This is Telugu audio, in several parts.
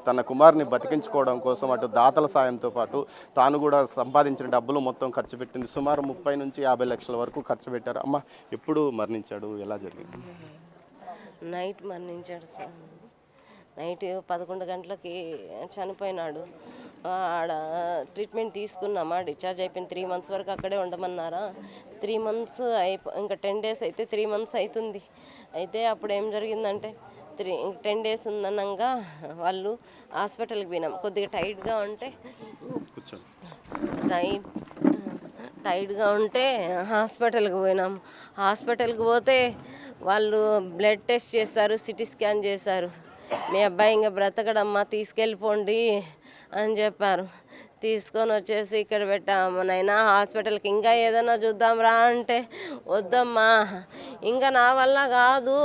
తన కుమారుని బతికించుకోవడం కోసం అటు దాతల సాయంతో పాటు తాను కూడా సంపాదించిన డబ్బులు మొత్తం ఖర్చు పెట్టింది. సుమారు 30 నుంచి 50 లక్షల వరకు ఖర్చు పెట్టారు. అమ్మ ఎప్పుడు మరణించాడు, ఎలా జరిగింది? నైట్ మరణించాడు సార్. నైట్ 11 గంటలకి చనిపోయినాడు. ఆడ ట్రీట్మెంట్ తీసుకున్నామా, డిశ్చార్జ్ అయిపోయింది. 3 మంత్స్ వరకు అక్కడే ఉండమన్నారా. 3 మంత్స్ ఇంకా 10 డేస్ అయితే 3 మంత్స్ అవుతుంది. అయితే అప్పుడు ఏం జరిగిందంటే 10 డేస్ ఉందనంగా వాళ్ళు హాస్పిటల్కి పోయినాం. కొద్దిగా టైట్గా ఉంటే హాస్పిటల్కి పోయినాం. హాస్పిటల్కి పోతే వాళ్ళు బ్లడ్ టెస్ట్ చేస్తారు, సిటీ స్కాన్ చేశారు. మీ అబ్బాయి ఇంకా బ్రతకడమ్మా, తీసుకెళ్ళిపోండి అని చెప్పారు. తీసుకొని వచ్చేసి ఇక్కడ పెట్టాము. నైనా హాస్పిటల్కి ఇంకా ఏదైనా చూద్దాం రా అంటే వద్దమ్మా, ఇంకా నా వల్ల కాదు,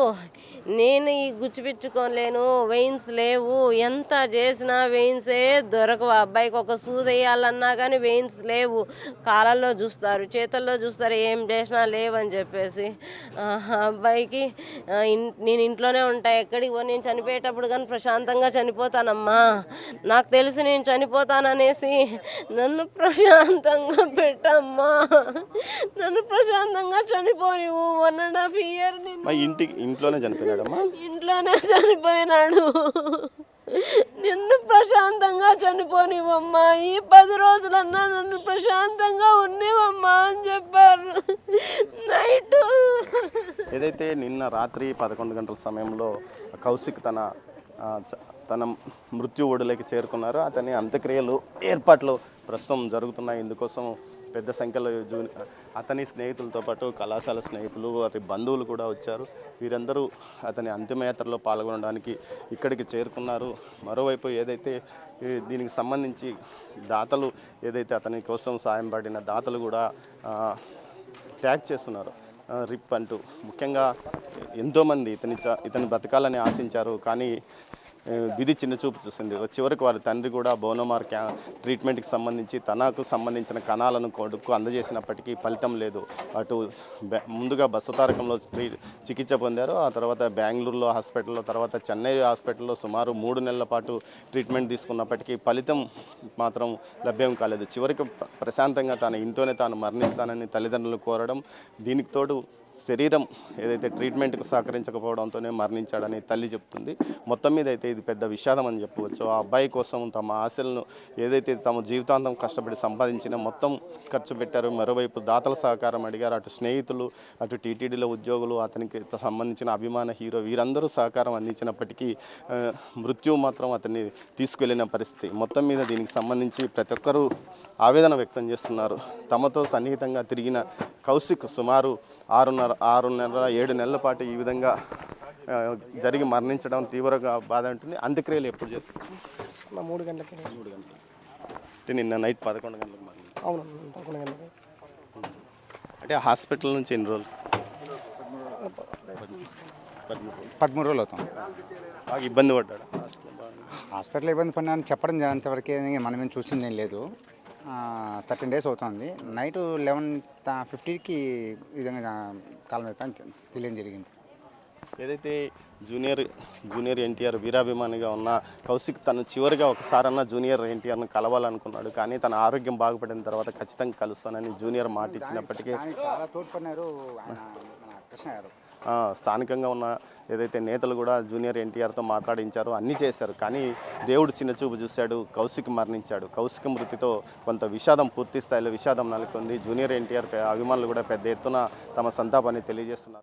నేను ఈ గుచ్చిపెట్టుకోలేను, వెయిన్స్ లేవు, ఎంత చేసినా వెయిన్సే దొరకవు. అబ్బాయికి ఒక సూది వేయాలన్నా కానీ వెయిన్స్ లేవు. కాళ్ళల్లో చూస్తారు, చేతుల్లో చూస్తారు, ఏం చేసినా లేవని చెప్పేసి అబ్బాయికి నేను ఇంట్లోనే ఉంటా, ఎక్కడికి పో, నేను చనిపోయేటప్పుడు కానీ ప్రశాంతంగా చనిపోతానమ్మా, నాకు తెలుసు నేను చనిపోతాననేసి నన్ను ప్రశాంతంగా పెట్టమ్మా, నన్ను ప్రశాంతంగా చనిపోనివ్వు. 1.5 year ఇంట్లోనే చనిపోయినాడమ్మా, ఇంట్లోనే చనిపోయినాడు. నిన్ను ప్రశాంతంగా చనిపోనివమ్మా, ఈ 10 రోజులన్నా నన్ను ప్రశాంతంగా ఉన్నివమ్మా అని చెప్పారు. నైట్ ఏదైతే నిన్న రాత్రి 11 గంటల సమయంలో కౌశిక్ తన మృత్యు ఒడిలోకి చేరుకున్నారు. అతని అంత్యక్రియలు ఏర్పాట్లు ప్రస్తుతం జరుగుతున్నాయి. ఇందుకోసం పెద్ద సంఖ్యలో అతని స్నేహితులతో పాటు కళాశాల స్నేహితులు, వారి బంధువులు కూడా వచ్చారు. వీరందరూ అతని అంతిమయాత్రలో పాల్గొనడానికి ఇక్కడికి చేరుకున్నారు. మరోవైపు ఏదైతే దీనికి సంబంధించి దాతలు ఏదైతే అతని కోసం సాయం పడిన దాతలు కూడా ట్యాగ్ చేస్తున్నారు రిప్ అంటూ. ముఖ్యంగా ఎంతోమంది ఇతని బ్రతకాలని ఆశించారు, కానీ విధి చిన్నచూపు చూసింది. చివరికి వారి తండ్రి కూడా బోనోమార్ ట్రీట్మెంట్కి సంబంధించి తనకు సంబంధించిన కణాలను కొడుకు అందజేసినప్పటికీ ఫలితం లేదు. అటు ముందుగా బసవతారకంలో చికిత్స పొందారు. ఆ తర్వాత బెంగళూరులో హాస్పిటల్లో, తర్వాత చెన్నై హాస్పిటల్లో సుమారు 3 నెలల పాటు ట్రీట్మెంట్ తీసుకున్నప్పటికీ ఫలితం మాత్రం లభ్యం కాలేదు. చివరికి ప్రశాంతంగా తన ఇంట్లోనే తాను మరణిస్తానని తల్లిదండ్రులు కోరడం, దీనికి తోడు శరీరం ఏదైతే ట్రీట్మెంట్కు సహకరించకపోవడంతోనే మరణించాడని తల్లి చెప్తుంది. మొత్తం మీద అయితే ఇది పెద్ద విషాదం అని చెప్పవచ్చు. ఆ అబ్బాయి కోసం తమ ఆశలను ఏదైతే తమ జీవితాంతం కష్టపడి సంపాదించిన మొత్తం ఖర్చు పెట్టారు. మరోవైపు దాతల సహకారం అడిగారు. అటు స్నేహితులు, అటు టీటీడీలో ఉద్యోగులు, అతనికి సంబంధించిన అభిమాన హీరో, వీరందరూ సహకారం అందించినప్పటికీ మృత్యువు మాత్రం అతన్ని తీసుకువెళ్ళిన పరిస్థితి. మొత్తం మీద దీనికి సంబంధించి ప్రతి ఒక్కరూ ఆవేదన వ్యక్తం చేస్తున్నారు. తమతో సన్నిహితంగా తిరిగిన కౌశిక్ సుమారు 6.5-7 నెలల పాటు ఈ విధంగా జరిగి మరణించడం తీవ్రంగా బాధ ఉంటుంది. అంత్యక్రియలు ఎప్పుడు చేస్తారు? 3 గంటలకి. అంటే నిన్న నైట్ 11 గంటలకు మరణించారు. అవును, 11 గంటలకి. అంటే హాస్పిటల్ నుంచి ఎన్ని రోజులు? 13 రోజులు అవుతాం. బాగా ఇబ్బంది పడ్డాడు. హాస్పిటల్ ఇబ్బంది పడినా చెప్పడం అంతవరకే, మనం ఏం చూసింది ఏం లేదు. 13 డేస్ అవుతుంది. నైట్ 11:50కి ఈ విధంగా కాలం అయిపోయి తెలియని జరిగింది. ఏదైతే జూనియర్ ఎన్టీఆర్ వీరాభిమానిగా ఉన్న కౌశిక్ తను చివరిగా ఒకసారన్నా జూనియర్ ఎన్టీఆర్ను కలవాలనుకున్నాడు. కానీ తన ఆరోగ్యం బాగుపడిన తర్వాత ఖచ్చితంగా కలుస్తానని జూనియర్ మాట ఇచ్చినప్పటికీ చాలా తోడ్పడినారు కృష్ణ గారు. స్థానికంగా ఉన్న ఏదైతే నేతలు కూడా జూనియర్ ఎన్టీఆర్తో మాట్లాడించారు, అన్నీ చేశారు. కానీ దేవుడు చిన్నచూపు చూశాడు, కౌశిక్ మరణించాడు. కౌశిక్ మృతితో కొంత విషాదం, పూర్తి స్థాయిలో విషాదం నెలకొంది. జూనియర్ ఎన్టీఆర్ అభిమానులు కూడా పెద్ద ఎత్తున తమ సంతాపాన్ని తెలియజేస్తున్నారు.